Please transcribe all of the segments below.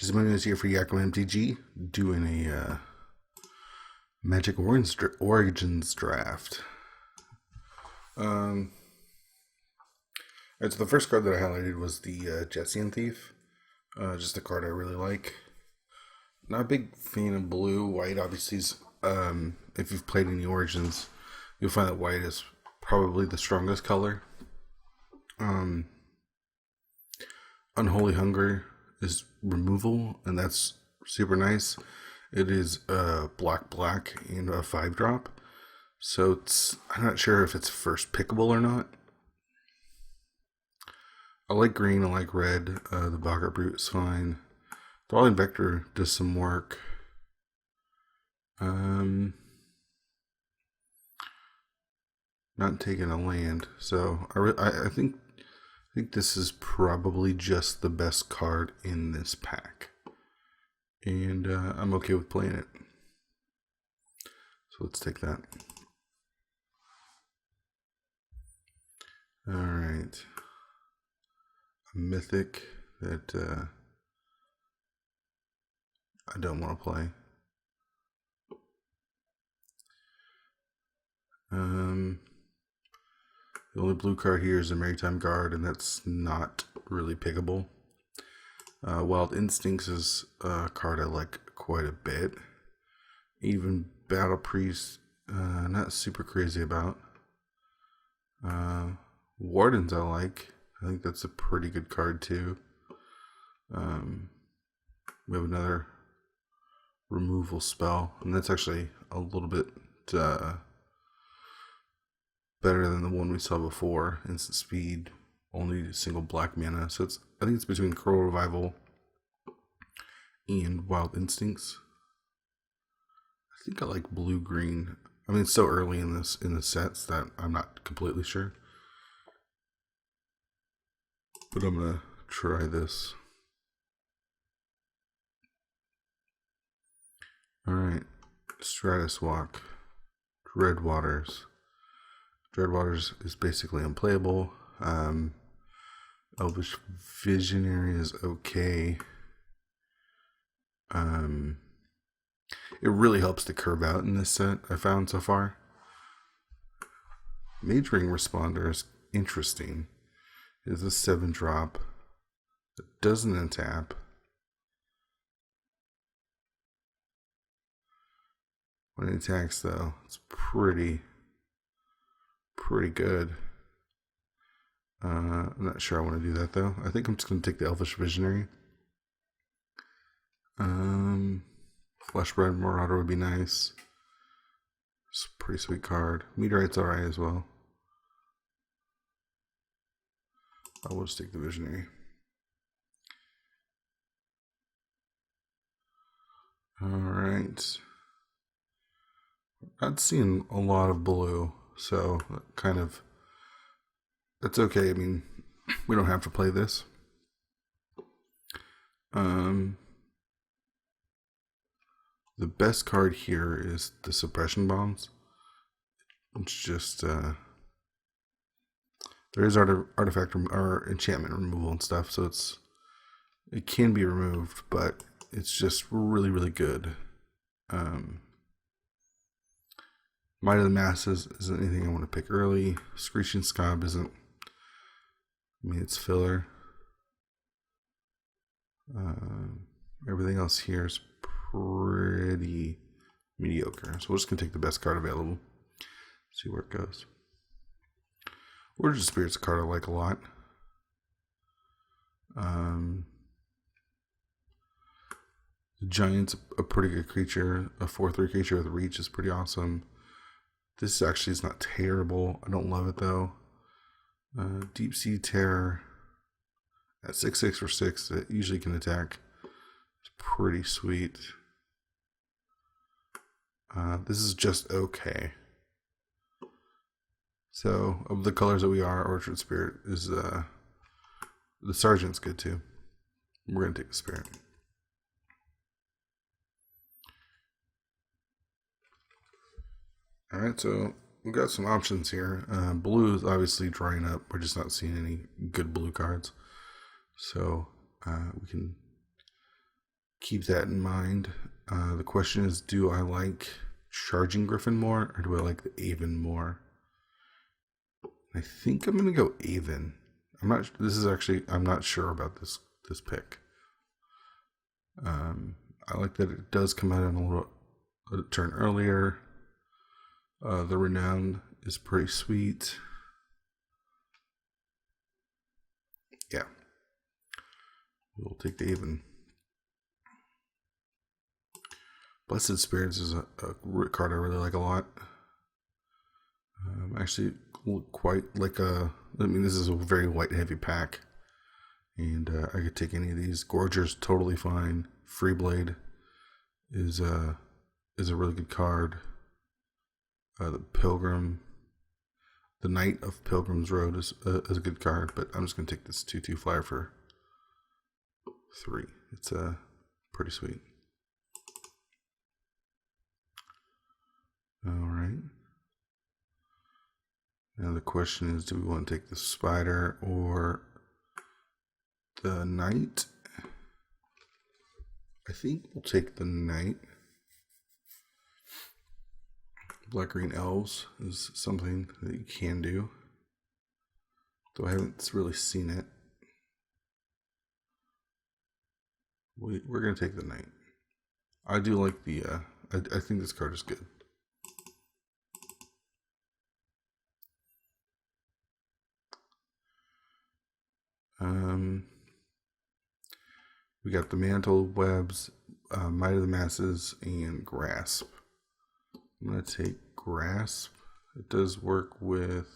Just Munoz here for Yakima MTG, doing a Magic Origins draft. Alright, so the first card that I highlighted was the Jessian Thief. Just a card I really like. Not a big fan of blue. White, obviously, is, if you've played any Origins, you'll find that white is probably the strongest color. Unholy Hunger is removal, and that's super nice. It is black and a 5-drop, so I'm not sure if it's first pickable or not. I like green, I like red. The Boggart Brute is fine. Darling Vector does some work. Not taking a land, so I think this is probably just the best card in this pack, and I'm okay with playing it. So let's take that. All right, a mythic that I don't want to play. The only blue card here is a Maritime Guard, and that's not really pickable. Wild Instincts is a card I like quite a bit. Even Battle Priest, not super crazy about. Wardens I like. I think that's a pretty good card too. We have another removal spell, and that's actually a little bit better than the one we saw before. Instant speed, only single black mana. So I think it's between Curl Revival and Wild Instincts. I think I like blue green. I mean, it's so early in the sets that I'm not completely sure. But I'm gonna try this. Alright. Stratus Walk. Dreadwaters. Dreadwaters is basically unplayable. Elvish Visionary is okay. It really helps to curve out in this set, I found so far. Mage Ring Responder is interesting. It is a 7-drop. It doesn't untap. When it attacks, though, it's pretty good. I'm not sure I want to do that, though. I think I'm just going to take the Elvish Visionary. Fleshbred Marauder would be nice. It's a pretty sweet card. Meteorite's alright as well. I will just take the Visionary. Alright. Not seeing a lot of blue, so that's okay. I mean, we don't have to play this. The best card here is the Suppression Bombs. It's just there is artifact or enchantment removal and stuff, so it can be removed, but it's just really good. Might of the Masses isn't anything I want to pick early. Screeching Scob isn't. I mean, it's filler. Everything else here is pretty mediocre. So we're just going to take the best card available. See where it goes. Origin Spirit's a card I like a lot. The Giant's a pretty good creature. A 4/3 creature with reach is pretty awesome. This actually is not terrible. I don't love it though. Deep Sea Terror at 6/6 for 6 that usually can attack. It's pretty sweet. This is just okay. So of the colors that we are, Orchard Spirit is the Sergeant's good too. We're gonna take the Spirit. Alright, so we've got some options here. Blue is obviously drying up. We're just not seeing any good blue cards. So we can keep that in mind. The question is, do I like Charging Griffin more, or do I like the Aven more? I think I'm gonna go Aven. I'm not sure about this pick. I like that it does come out in a turn earlier. The Renown is pretty sweet. Yeah, we'll take the Aven. Blessed Spirits is a card I really like a lot. Actually, quite like this is a very white heavy pack, and I could take any of these. Gorger's totally fine. Freeblade is a really good card. The Pilgrim, the Knight of Pilgrim's Road is a good card, but I'm just gonna take this 2/2 flyer for 3. It's pretty sweet. All right. Now the question is, do we want to take the Spider or the Knight? I think we'll take the Knight. Black-green elves is something that you can do, though I haven't really seen it. We're going to take the Knight. I do like the, I think this card is good. We got the Mantle, Webs, Might of the Masses, and Grasp. I'm going to take Grasp. It does work with,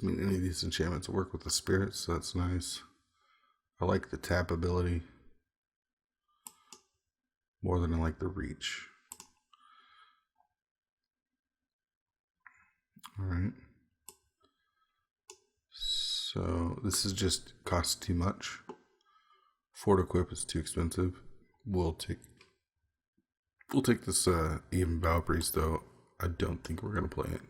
any of these enchantments work with the spirits, so that's nice. I like the tap ability more than I like the reach. Alright. So this is just costs too much. Fort Equip is too expensive. We'll take this Even Bow Priest, though. I don't think we're gonna play it.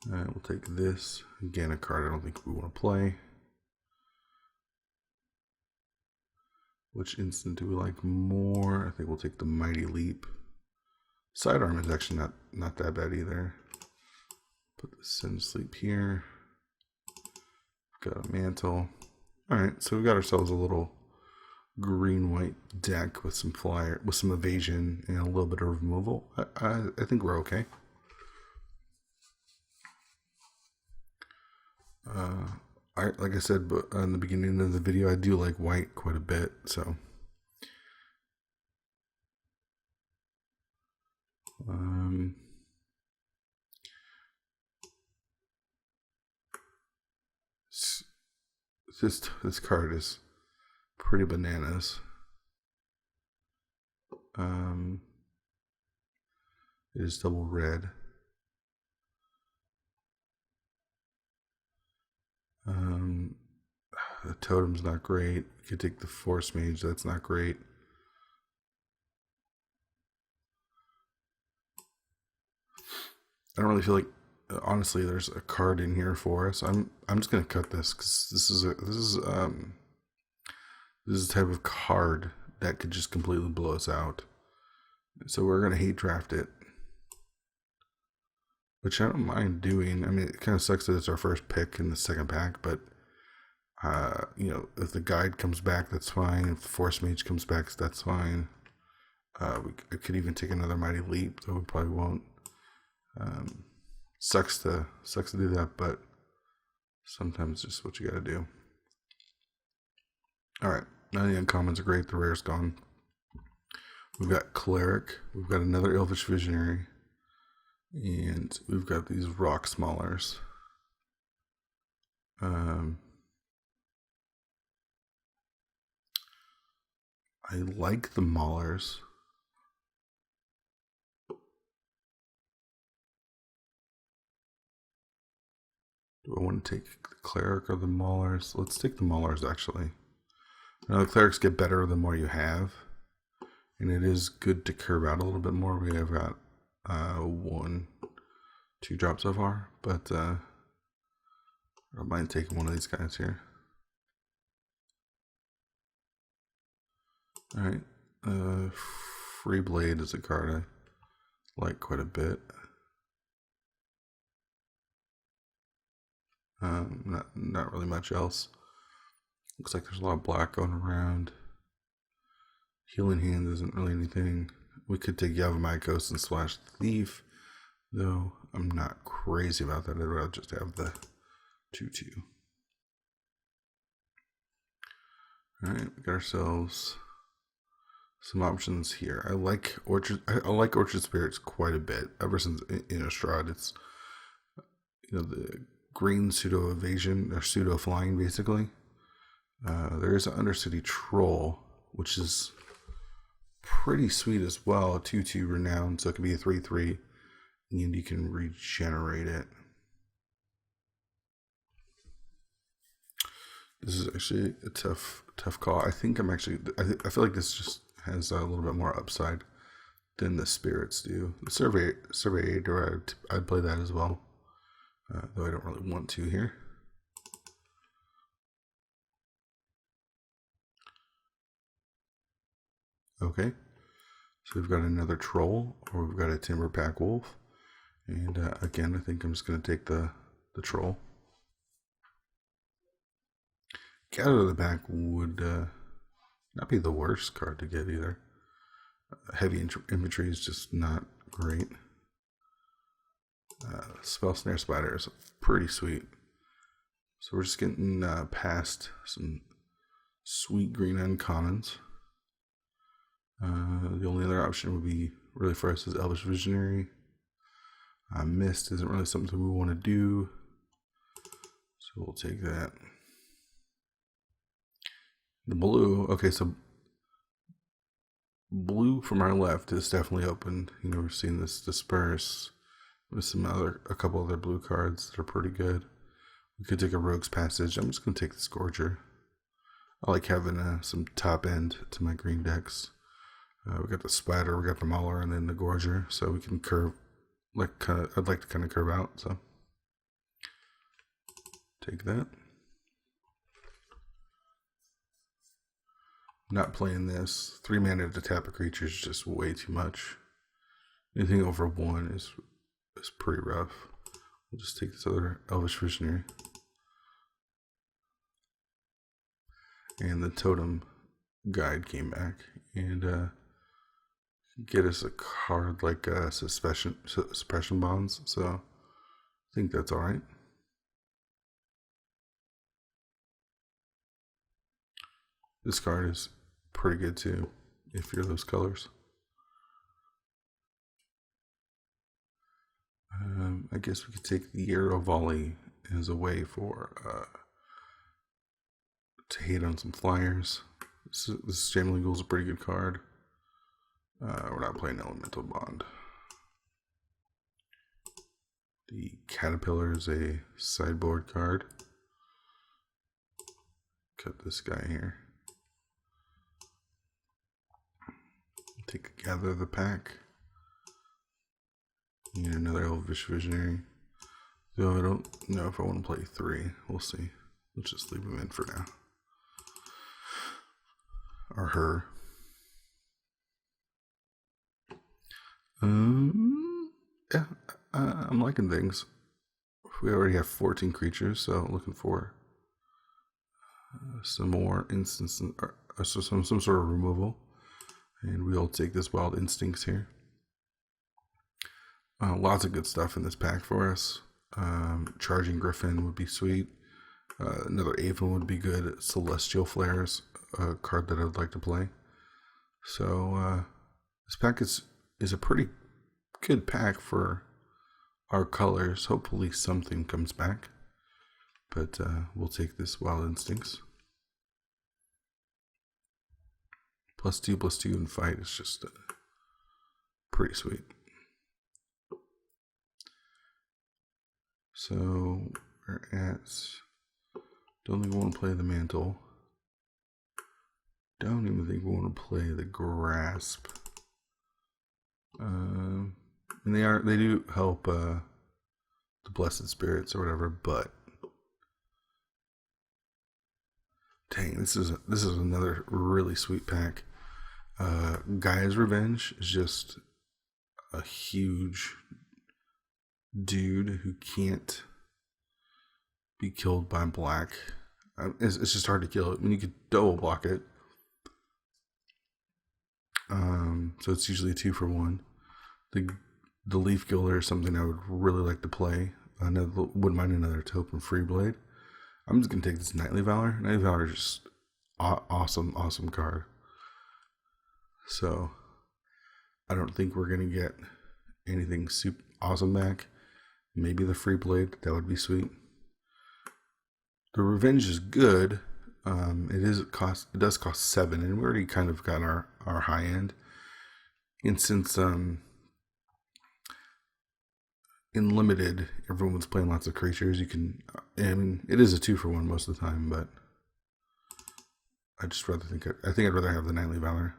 We'll take this. Again, a card I don't think we want to play. Which instant do we like more? I think we'll take the Mighty Leap. Sidearm is actually not that bad either. Put the Send Sleep here. Got a Mantle. Alright, so we got ourselves a little green-white deck with some flyer, with some evasion and a little bit of removal. I think we're okay. Like I said in the beginning of the video, I do like white quite a bit, so this card is pretty bananas. It is double red. The totem's not great. You could take the Force Mage, that's not great. I don't really feel like, honestly, there's a card in here for us. I'm just gonna cut this because this is a type of card that could just completely blow us out. So we're gonna hate draft it, which I don't mind doing. I mean, it kind of sucks that it's our first pick in the second pack, but if the guide comes back, that's fine. If the Force Mage comes back, that's fine. We could even take another Mighty Leap, though we probably won't. Sucks to do that, but sometimes it's just what you gotta do. Alright, none of the uncommons are great, the rare's gone. We've got Cleric, we've got another Elvish Visionary, and we've got these Rock Smallers. I like the Maulers. Do I want to take the Cleric or the Maulers? Let's take the Maulers, actually. Now, the Clerics get better the more you have. And it is good to curve out a little bit more. We have got 1, 2 drops so far. But I don't mind taking one of these guys here. Alright. Free Blade is a card I like quite a bit. Not really much else. Looks like there's a lot of black going around. Healing Hands isn't really anything. We could take Yavimaya Ghost and Slash Thief, though I'm not crazy about that. I'd rather just have the 2/2. Alright, we got ourselves some options here. I like Orchard Spirits quite a bit. Ever since Innistrad, it's the green pseudo evasion or pseudo flying basically. There is an Undercity Troll, which is pretty sweet as well. A 2/2 renowned, so it can be a 3/3, and you can regenerate it. This is actually a tough call. I feel like this just has a little bit more upside than the spirits do. The Surveyor, I'd play that as well, though I don't really want to here. Okay, so we've got another Troll, or we've got a Timberpack Wolf, and again, I think I'm just going to take the Troll. Gather of the Pack would not be the worst card to get either. Heavy infantry is just not great. Spell Snare Spider is pretty sweet. So we're just getting past some sweet green uncommons. The only other option would be really for us is Elvish Visionary. Mist isn't really something we want to do, so we'll take that. The blue, okay, so blue from our left is definitely open. We're seeing this disperse with a couple other blue cards that are pretty good. We could take a Rogue's Passage. I'm just going to take the Scourger. I like having some top end to my green decks. We got the Spider, we got the Mauler, and then the Gorger, so we can curve. I'd like to kind of curve out, so take that. Not playing this. 3 mana to tap a creature is just way too much. Anything over 1 is pretty rough. We'll just take this other Elvish Visionary. And the Totem Guide came back and get us a card like Suppression Bonds, so I think that's alright. This card is pretty good too, if you're those colors. I guess we could take the Arrow Volley as a way for to hate on some flyers. This Jamming Eagle is a pretty good card. We're not playing Elemental Bond. The Caterpillar is a sideboard card. Cut this guy here. Take a Gather the Pack. And another Elvish Visionary. Though I don't know if I want to play 3. We'll see. Let's just leave him in for now. Or her. Yeah, I'm liking things. We already have 14 creatures, so looking for some more instances, or some sort of removal. And we'll take this Wild Instincts here. Lots of good stuff in this pack for us. Charging Griffin would be sweet. Another Avon would be good. Celestial Flares, a card that I'd like to play. So this pack is a pretty good pack for our colors. Hopefully something comes back. But we'll take this Wild Instincts. +2/+2 and fight is just pretty sweet. So we're at, don't think we want to play the Mantle. Don't even think we want to play the Grasp. And they do help the Blessed Spirits or whatever, but dang, this is another really sweet pack. Gaia's Revenge is just a huge dude who can't be killed by black. It's just hard to kill it. I mean, you could double block it. So it's usually 2-for-1. The Leaf Gilder is something I would really like to play. I wouldn't mind another Taupe and Freeblade. I'm just going to take this Knightly Valor. Knightly Valor is just awesome card. So I don't think we're going to get anything super awesome back. Maybe the Freeblade. That would be sweet. The Revenge is good. It does cost 7, and we already kind of got our high end. And since in limited, everyone's playing lots of creatures. You can, I mean, it is a 2-for-1 most of the time, but I just rather I think I'd rather have the Knightly Valor.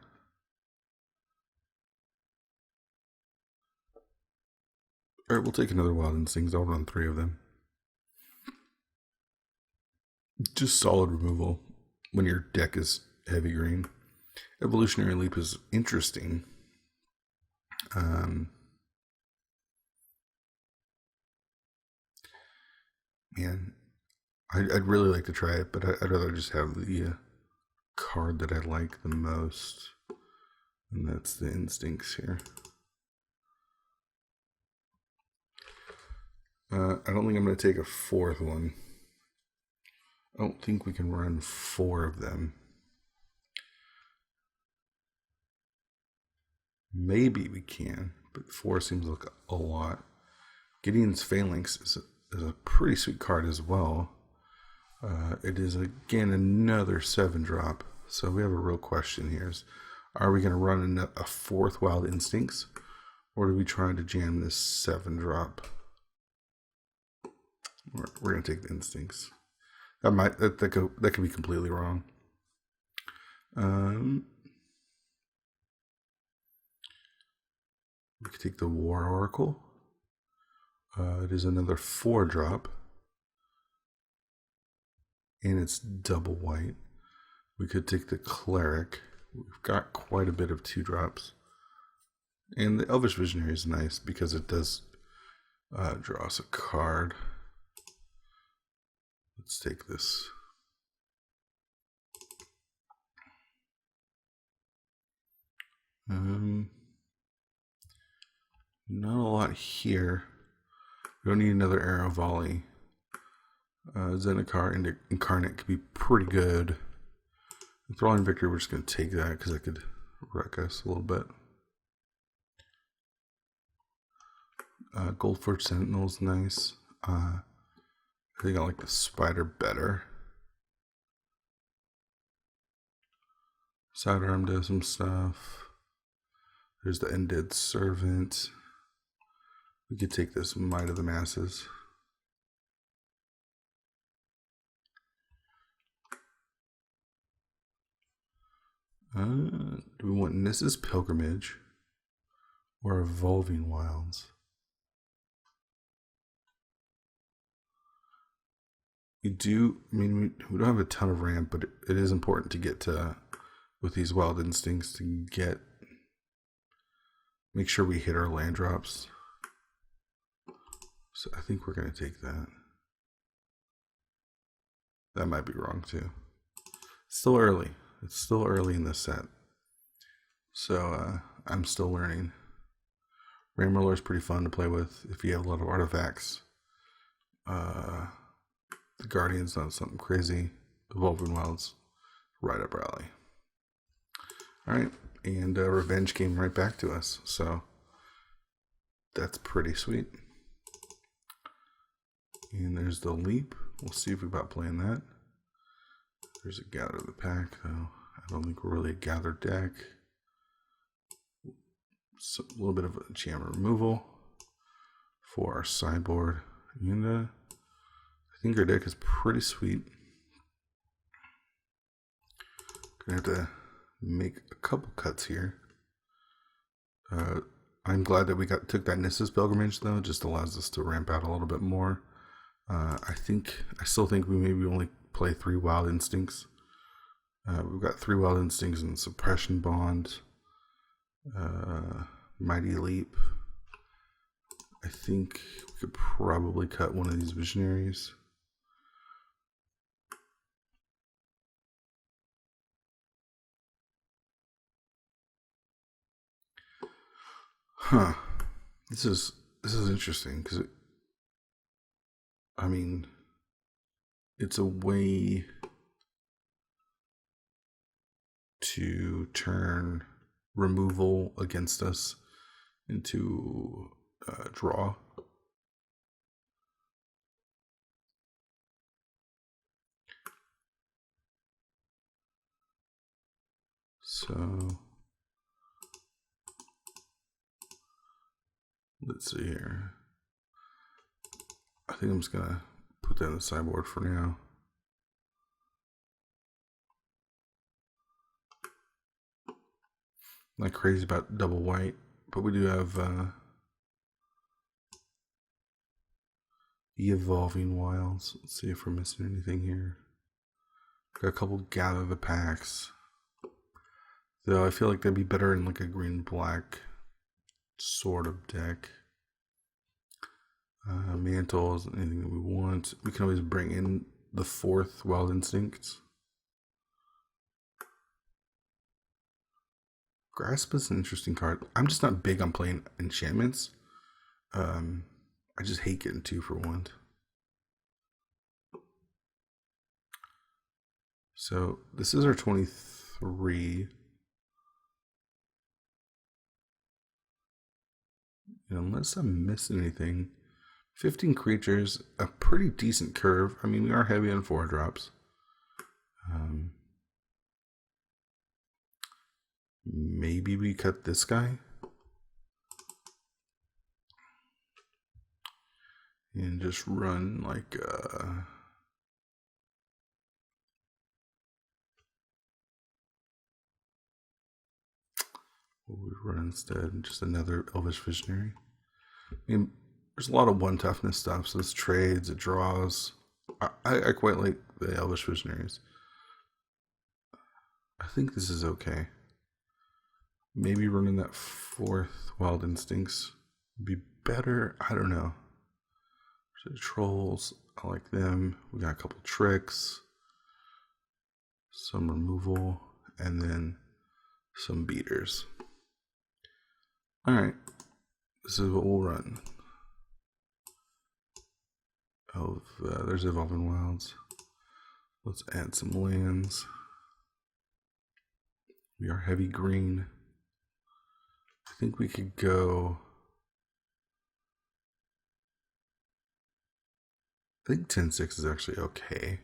All right, we'll take another Wild Instincts. I'll run 3 of them. Just solid removal when your deck is heavy green. Evolutionary Leap is interesting. Man, I'd really like to try it, but I'd rather just have the card that I like the most, and that's the Instincts here. I don't think I'm going to take a 4th one. I don't think we can run 4 of them. Maybe we can, but 4 seems like a lot. Gideon's Phalanx is a pretty sweet card as well. It is, again, another 7-drop. So we have a real question here. Are we going to run a 4th Wild Instincts? Or do we try to jam this 7-drop? We're going to take the Instincts. That could be completely wrong. We could take the War Oracle. It is another 4-drop. And it's double white. We could take the Cleric. We've got quite a bit of 2-drops. And the Elvish Visionary is nice because it does draw us a card. Let's take this. Not a lot here. We don't need another Arrow Volley. Zendikar Incarnate could be pretty good. Enthralling Victory, we're just going to take that because that could wreck us a little bit. Goldforge Sentinel's nice. I think I like the Spider better. Sidearm does some stuff. There's the Undead Servant. We could take this Might of the Masses. Do we want Nissa's Pilgrimage or Evolving Wilds? We do, I mean, we don't have a ton of ramp, but it is important to get to, with these Wild Instincts, to make sure we hit our land drops. So I think we're going to take that. That might be wrong too. It's still early. It's still early in this set. So I'm still learning. Ramroller is pretty fun to play with if you have a lot of artifacts. The Guardian's not something crazy. Evolving Wilds, right up our alley. Alright, and Revenge came right back to us, so that's pretty sweet. And there's the Leap. We'll see if we're about playing that. There's a Gather the Pack, though. I don't think we're really a gathered deck. So, a little bit of a jam removal for our sideboard. And I think our deck is pretty sweet. Gonna have to make a couple cuts here. I'm glad that we took that Nissa's Pilgrimage, though. It just allows us to ramp out a little bit more. I still think we maybe only play 3 Wild Instincts. We've got 3 Wild Instincts and Suppression Bond. Mighty Leap. I think we could probably cut one of these Visionaries. Huh. This is interesting because I mean, it's a way to turn removal against us into draw. So let's see here. I think I'm just gonna put that in the sideboard for now. Not crazy about double white, but we do have the Evolving Wilds. Let's see if we're missing anything here. Got a couple Gather the Packs. Though I feel like they'd be better in like a green-black sort of deck. Mantle isn't anything that we want. We can always bring in the 4th Wild Instincts. Grasp is an interesting card. I'm just not big on playing enchantments. I just hate getting 2 for 1. So this is our 23. And unless I'm missing anything, 15 creatures, a pretty decent curve. I mean, we are heavy on 4 drops. Maybe we cut this guy. And just run like what would we run instead? Just another Elvish Visionary. I mean, there's a lot of 1 toughness stuff, so this trades, it draws. I quite like the Elvish Visionaries. I think this is okay. Maybe running that 4th Wild Instincts would be better. I don't know. So the Trolls, I like them. We got a couple tricks, some removal, and then some beaters. Alright, this is what we'll run. Oh, there's Evolving Wilds. Let's add some lands. We are heavy green. I think we could go. I think 10-6 is actually okay.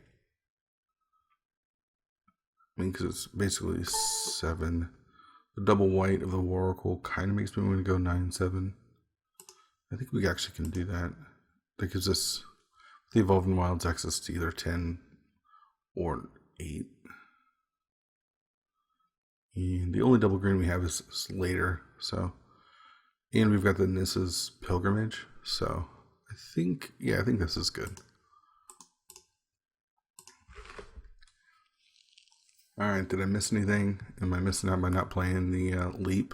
I mean, because it's basically 7. The double white of the Oracle kind of makes me want to go 9-7. I think we actually can do that. That gives us the Evolving Wilds access to either 10 or 8. And the only double green we have is later, so. And we've got the Nissa's Pilgrimage, so I think this is good. Alright, did I miss anything? Am I missing out by not playing the Leap?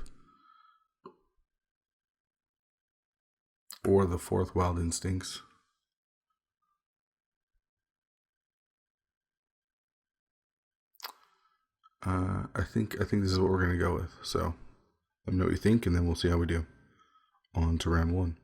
Or the 4th Wild Instincts? I think this is what we're going to go with. So let me know what you think, and then we'll see how we do. On to round 1.